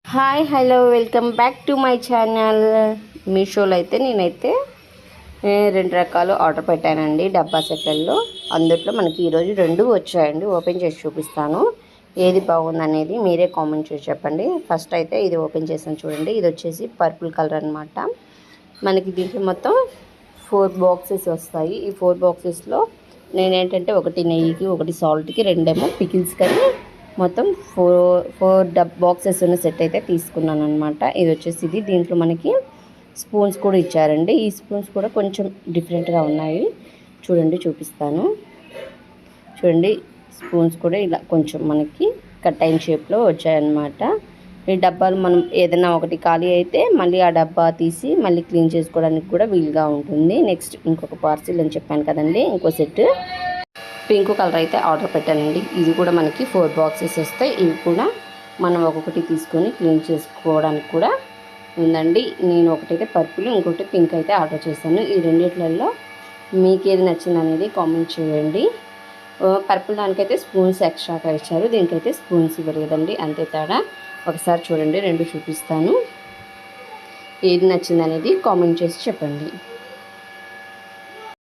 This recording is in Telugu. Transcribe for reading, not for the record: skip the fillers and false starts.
Hi hello welcome back to my channel. మీషోలో అయితే నేనైతే రెండు రకాలు ఆర్డర్ పెట్టానండి డబ్బా సెట్లలో. అందుట్లో మనకి ఈరోజు రెండు వచ్చాయండి. ఓపెన్ చేసి చూపిస్తాను, ఏది బాగుందనేది మీరే కామెంట్ చేసి చెప్పండి. ఫస్ట్ అయితే ఇది ఓపెన్ చేసాను చూడండి. ఇది వచ్చేసి పర్పుల్ కలర్ అనమాట. మనకి దీంట్లో మొత్తం 4 బాక్సెస్ వస్తాయి. ఈ 4 బాక్సెస్లో నేనేంటంటే ఒకటి నెయ్యికి, ఒకటి సాల్ట్కి, రెండేమో పికిల్స్ కానీ మొత్తం ఫోర్ బాక్సెస్ ఉన్న సెట్ అయితే తీసుకున్నాను అనమాట. ఇది వచ్చేసి దీంట్లో మనకి స్పూన్స్ కూడా ఇచ్చారండి. ఈ స్పూన్స్ కూడా కొంచెం డిఫరెంట్గా ఉన్నాయి. చూడండి చూపిస్తాను. చూడండి స్పూన్స్ కూడా ఇలా కొంచెం మనకి కట్ అయిన షేప్లో వచ్చాయన్నమాట. ఈ డబ్బాలు మనం ఏదైనా ఒకటి ఖాళీ అయితే మళ్ళీ ఆ డబ్బా తీసి మళ్ళీ క్లీన్ చేసుకోవడానికి కూడా వీలుగా ఉంటుంది. నెక్స్ట్ ఇంకొక పార్సిల్ అని చెప్పాను కదండి, ఇంకో సెట్ పింక్ కలర్ అయితే ఆర్డర్ పెట్టానండి. ఇది కూడా మనకి 4 బాక్సెస్ వస్తాయి. ఇవి కూడా మనం ఒక్కొక్కటి తీసుకొని క్లీన్ చేసుకోవడానికి కూడా ఉందండి. నేను ఒకటైతే పర్పుల్, ఇంకొకటి పింక్ అయితే ఆర్డర్ చేశాను. ఈ రెండిట్లలో మీకు ఏది నచ్చింది అనేది కామెంట్ చేయండి. పర్పుల్ దానికైతే స్పూన్స్ ఎక్స్ట్రాగా ఇచ్చారు, దీనికైతే స్పూన్స్ ఇవ్వలేదండి, అంతే తేడా. ఒకసారి చూడండి, రెండు చూపిస్తాను. ఏది నచ్చింది అనేది కామెంట్ చేసి చెప్పండి.